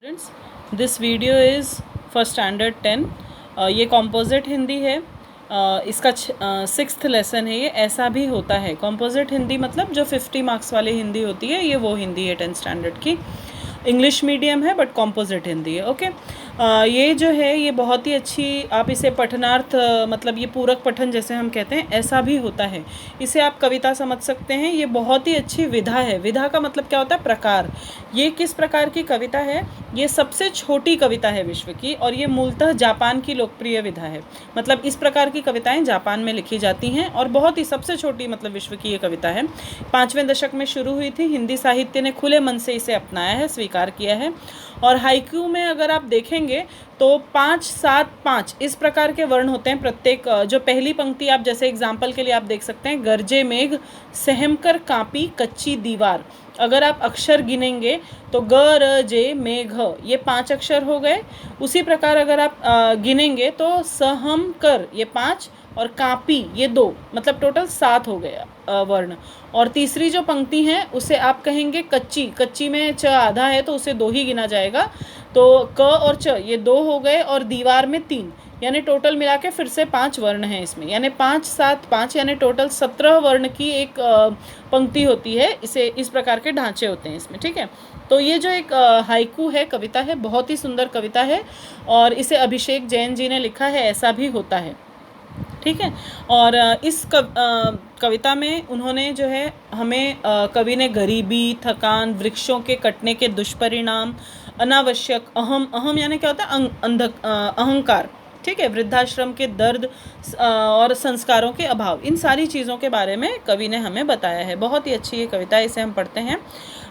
Students, this video is for standard 10। ये composite Hindi है। इसका 6th लेसन है। ये ऐसा भी होता है। कॉम्पोजिट हिंदी मतलब जो 50 मार्क्स वाली हिंदी होती है, ये वो हिंदी है 10th स्टैंडर्ड की। इंग्लिश मीडियम है बट कॉम्पोजिट हिंदी है। ओके। ये जो है ये बहुत ही अच्छी, आप इसे पठनार्थ मतलब ये पूरक पठन जैसे हम कहते हैं, ऐसा भी होता है। इसे आप कविता समझ सकते हैं। ये बहुत ही अच्छी विधा है। विधा का मतलब क्या होता है? प्रकार। ये किस प्रकार की कविता है? ये सबसे छोटी कविता है विश्व की, और ये मूलतः जापान की लोकप्रिय विधा है। मतलब इस प्रकार की कविताएं जापान में लिखी जाती हैं, और बहुत ही सबसे छोटी मतलब विश्व की ये कविता है। 5वें दशक में शुरू हुई थी। हिंदी साहित्य ने खुले मन से इसे अपनाया है, स्वीकार किया है। और हाइकू में अगर आप देखेंगे तो 5 7 5 इस प्रकार के वर्ण होते हैं प्रत्येक। जो पहली पंक्ति आप जैसे एग्जाम्पल के लिए आप देख सकते हैं, गरजे मेघ सहमकर कांपी कच्ची दीवार। अगर आप अक्षर गिनेंगे तो ग र जे मेघ, ये 5 अक्षर हो गए। उसी प्रकार अगर आप गिनेंगे तो सहम कर ये 5 और कापी ये 2, मतलब टोटल 7 हो गया वर्ण। और तीसरी जो पंक्ति है उसे आप कहेंगे कच्ची। कच्ची में च आधा है तो उसे 2 ही गिना जाएगा। तो क और च ये 2 हो गए, और दीवार में 3, यानी टोटल मिला के फिर से 5 वर्ण हैं इसमें, यानी 5 7 5 यानी टोटल 17 वर्ण की एक पंक्ति होती है। इसे इस प्रकार के ढांचे होते हैं इसमें, ठीक है। तो ये जो एक हाइकू है, कविता है, बहुत ही सुंदर कविता है, और इसे अभिषेक जैन जी ने लिखा है। ऐसा भी होता है, ठीक है। और इस कविता में उन्होंने जो है हमें कवि ने गरीबी, थकान, वृक्षों के कटने के दुष्परिणाम, अनावश्यक अहम यानी क्या होता है? अहंकार, ठीक है, वृद्धाश्रम के दर्द और संस्कारों के अभाव, इन सारी चीज़ों के बारे में कवि ने हमें बताया है। बहुत ही अच्छी ये कविता है। इसे हम पढ़ते हैं।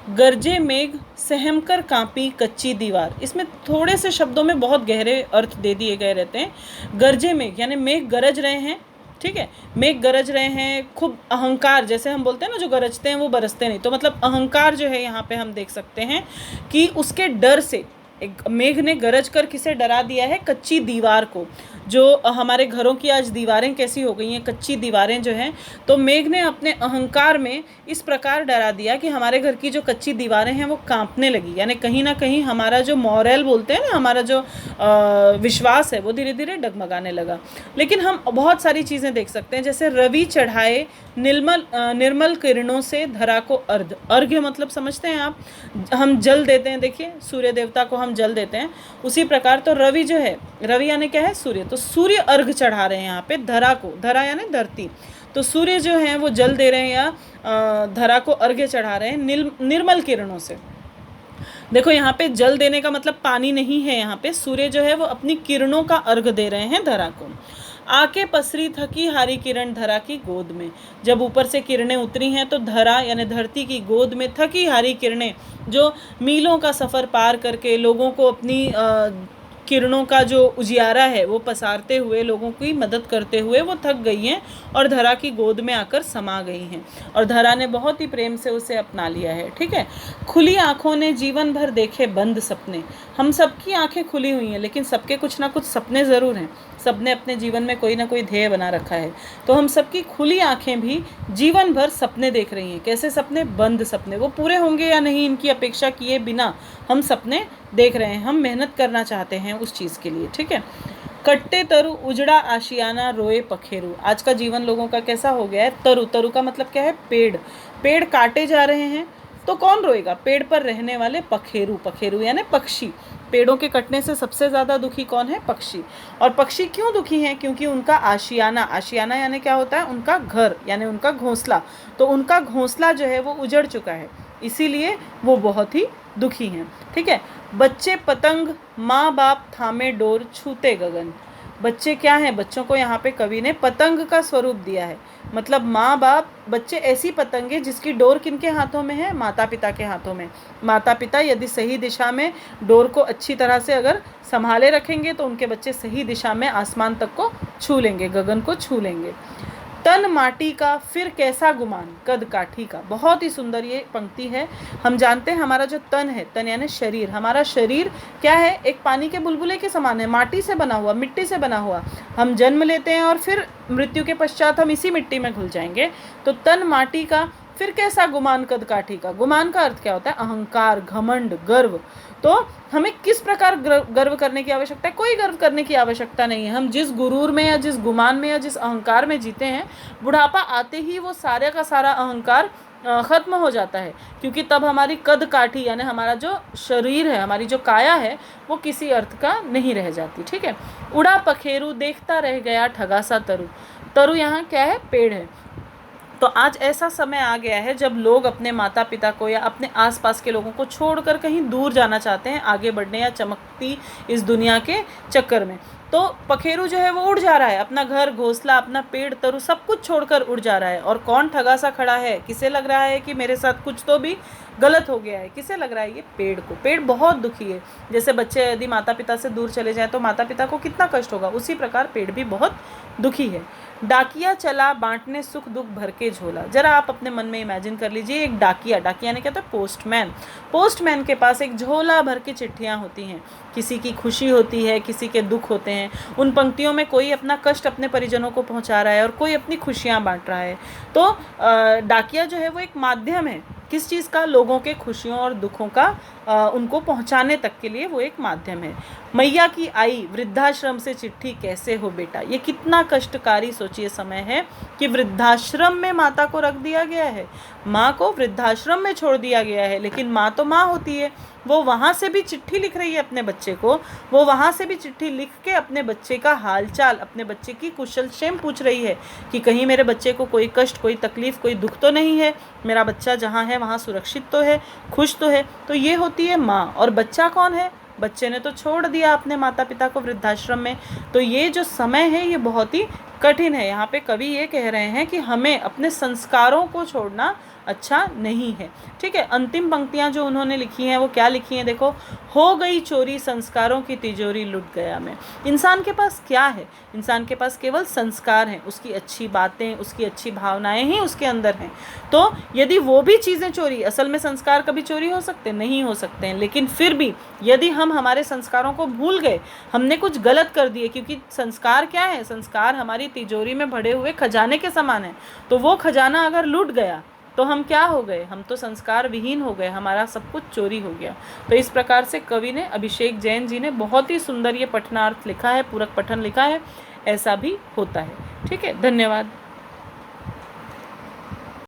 गरजे मेघ सहमकर कांपी कच्ची दीवार। इसमें थोड़े से शब्दों में बहुत गहरे अर्थ दे दिए गए रहते हैं। गरजे मेघ यानी मेघ गरज रहे हैं, ठीक है, मेघ गरज रहे हैं। खूब अहंकार, जैसे हम बोलते हैं ना, जो गरजते हैं वो बरसते नहीं, तो मतलब अहंकार जो है यहाँ पे हम देख सकते हैं कि उसके डर से एक मेघ ने गरज कर किसे डरा दिया है? कच्ची दीवार को। जो हमारे घरों की आज दीवारें कैसी हो गई हैं, कच्ची दीवारें जो हैं, तो मेघ ने अपने अहंकार में इस प्रकार डरा दिया कि हमारे घर की जो कच्ची दीवारें हैं वो कांपने लगी। यानी कहीं ना कहीं हमारा जो मॉरल बोलते हैं ना, हमारा जो विश्वास है वो धीरे धीरे डगमगाने लगा। लेकिन हम बहुत सारी चीज़ें देख सकते हैं, जैसे रवि चढ़ाए निर्मल किरणों से धरा को अर्घ। अर्घ्य मतलब समझते हैं आप? हम जल देते हैं, देखिए सूर्य देवता को हम जल देते हैं, उसी प्रकार तो रवि जो है, रवि यानी क्या है? सूर्य। तो सूर्य अर्घ चढ़ा रहे हैं यहाँ पे धरा को। धरा यानी धरती। तो सूर्य जो है वो जल दे रहे हैं, या धरा को अर्घ्य चढ़ा रहे हैं निर्मल किरणों से। देखो यहाँ पे जल देने का मतलब पानी नहीं है, यहाँ पे सूर्य जो है वो अपनी किरणों का अर्घ दे रहे हैं धरा को। आके पसरी थकी हारी किरण धरा की गोद में। जब ऊपर से किरणें उतरी हैं तो धरा यानी धरती की गोद में थकी हारी किरणें, जो मीलों का सफ़र पार करके लोगों को अपनी किरणों का जो उजियारा है वो पसारते हुए, लोगों की मदद करते हुए वो थक गई हैं और धरा की गोद में आकर समा गई हैं, और धरा ने बहुत ही प्रेम से उसे अपना लिया है, ठीक है। खुली आंखों ने जीवन भर देखे बंद सपने। हम सबकी आंखें खुली हुई हैं, लेकिन सबके कुछ ना कुछ सपने ज़रूर हैं। सबने अपने जीवन में कोई ना कोई ध्येय बना रखा है। तो हम सबकी खुली आंखें भी जीवन भर सपने देख रही हैं। कैसे सपने? बंद सपने। वो पूरे होंगे या नहीं, इनकी अपेक्षा किए बिना हम सपने देख रहे हैं। हम मेहनत करना चाहते हैं उस चीज़ के लिए, ठीक है। कट्टे तरु उजड़ा आशियाना रोए पखेरु। आज का जीवन लोगों का कैसा हो गया है? तरु, तरु का मतलब क्या है? पेड़। पेड़ काटे जा रहे हैं तो कौन रोएगा? पेड़ पर रहने वाले पखेरु। पखेरु यानी पक्षी। पेड़ों के कटने से सबसे ज़्यादा दुखी कौन है? पक्षी। और पक्षी क्यों दुखी हैं? क्योंकि उनका आशियाना, आशियाना यानी क्या होता है? उनका घर, यानी उनका घोंसला। तो उनका घोंसला जो है वो उजड़ चुका है, इसीलिए वो बहुत ही दुखी हैं, ठीक है। बच्चे पतंग माँ बाप थामे डोर छूते गगन। बच्चे क्या हैं? बच्चों को यहाँ पे कवि ने पतंग का स्वरूप दिया है। मतलब माँ बाप, बच्चे ऐसी पतंगे जिसकी डोर किनके हाथों में है? माता पिता के हाथों में। माता पिता यदि सही दिशा में डोर को अच्छी तरह से अगर संभाले रखेंगे तो उनके बच्चे सही दिशा में आसमान तक को छू लेंगे, गगन को छू लेंगे। तन माटी का फिर कैसा गुमान कद काठी का। बहुत ही सुंदर ये पंक्ति है। हम जानते हैं हमारा जो तन है, तन यानी शरीर, हमारा शरीर क्या है? एक पानी के बुलबुले के समान है, माटी से बना हुआ, मिट्टी से बना हुआ। हम जन्म लेते हैं और फिर मृत्यु के पश्चात हम इसी मिट्टी में घुल जाएंगे। तो तन माटी का फिर कैसा गुमान कद काठी का। गुमान का अर्थ क्या होता है? अहंकार, घमंड, गर्व। तो हमें किस प्रकार गर्व करने की आवश्यकता है? कोई गर्व करने की आवश्यकता नहीं है। हम जिस गुरूर में या जिस गुमान में या जिस अहंकार में जीते हैं, बुढ़ापा आते ही वो सारे का सारा अहंकार ख़त्म हो जाता है, क्योंकि तब हमारी कद काठी यानी हमारा जो शरीर है, हमारी जो काया है, वो किसी अर्थ का नहीं रह जाती। ठीक है। उड़ा पखेरु देखता रह गया ठगा सा तरु। तरु यहाँ क्या है? पेड़ है। तो आज ऐसा समय आ गया है जब लोग अपने माता पिता को या अपने आसपास के लोगों को छोड़कर कहीं दूर जाना चाहते हैं, आगे बढ़ने या चमकती इस दुनिया के चक्कर में। तो पखेरु जो है वो उड़ जा रहा है, अपना घर घोंसला, अपना पेड़ तरु सब कुछ छोड़कर उड़ जा रहा है। और कौन ठगा सा खड़ा है? किसे लग रहा है कि मेरे साथ कुछ तो भी गलत हो गया है? किसे लग रहा है? ये पेड़ को। पेड़ बहुत दुखी है। जैसे बच्चे यदि माता पिता से दूर चले जाएं तो माता पिता को कितना कष्ट होगा, उसी प्रकार पेड़ भी बहुत दुखी है। डाकिया चला बांटने सुख दुख भर के झोला। जरा आप अपने मन में इमेजिन कर लीजिए, एक डाकिया, डाकिया ने क्या था? पोस्टमैन। पोस्टमैन के पास एक झोला भर की चिट्ठियाँ होती हैं। किसी की खुशी होती है, किसी के दुख होते हैं। उन पंक्तियों में कोई अपना कष्ट अपने परिजनों को पहुंचा रहा है और कोई अपनी खुशियां बांट रहा है। तो डाकिया जो है वो एक माध्यम है। किस चीज़ का? लोगों के खुशियों और दुखों का उनको पहुंचाने तक के लिए वो एक माध्यम है। मैया की आई वृद्धाश्रम से चिट्ठी कैसे हो बेटा। ये कितना कष्टकारी सोचिए समय है कि वृद्धाश्रम में माता को रख दिया गया है, माँ को वृद्धाश्रम में छोड़ दिया गया है। लेकिन माँ तो माँ होती है, वो वहाँ से भी चिट्ठी लिख रही है अपने बच्चे को, वो वहाँ से भी चिट्ठी लिख के अपने बच्चे का हालचाल, अपने बच्चे की कुशल क्षेम पूछ रही है कि कहीं मेरे बच्चे को कोई कष्ट, कोई तकलीफ़, कोई दुख तो नहीं है, मेरा बच्चा जहाँ है वहाँ सुरक्षित तो है, खुश तो है। तो ये होती है माँ। और बच्चा कौन है? बच्चे ने तो छोड़ दिया अपने माता पिता को वृद्धाश्रम में। तो ये जो समय है ये बहुत ही कठिन है। यहाँ पे कवि ये कह रहे हैं कि हमें अपने संस्कारों को छोड़ना अच्छा नहीं है। ठीक है। अंतिम पंक्तियाँ जो उन्होंने लिखी हैं वो क्या लिखी हैं? देखो, हो गई चोरी संस्कारों की तिजोरी लुट गया मैं। इंसान के पास क्या है? इंसान के पास केवल संस्कार हैं, उसकी अच्छी बातें, उसकी अच्छी भावनाएं ही उसके अंदर हैं। तो यदि वो भी चीज़ें चोरी, असल में संस्कार कभी चोरी हो सकते? नहीं हो सकते हैं। लेकिन फिर भी यदि हम हमारे संस्कारों को भूल गए, हमने कुछ गलत कर दिए, क्योंकि संस्कार क्या है? संस्कार हमारी तिजोरी में भरे हुए खजाने के समान है। तो वो खजाना अगर लूट गया तो हम क्या हो गए? हम तो संस्कार विहीन हो गए, हमारा सब कुछ चोरी हो गया। तो इस प्रकार से कवि ने, अभिषेक जैन जी ने बहुत ही सुंदर ये पठनार्थ लिखा है, पूरक पठन लिखा है। ऐसा भी होता है। ठीक है। धन्यवाद।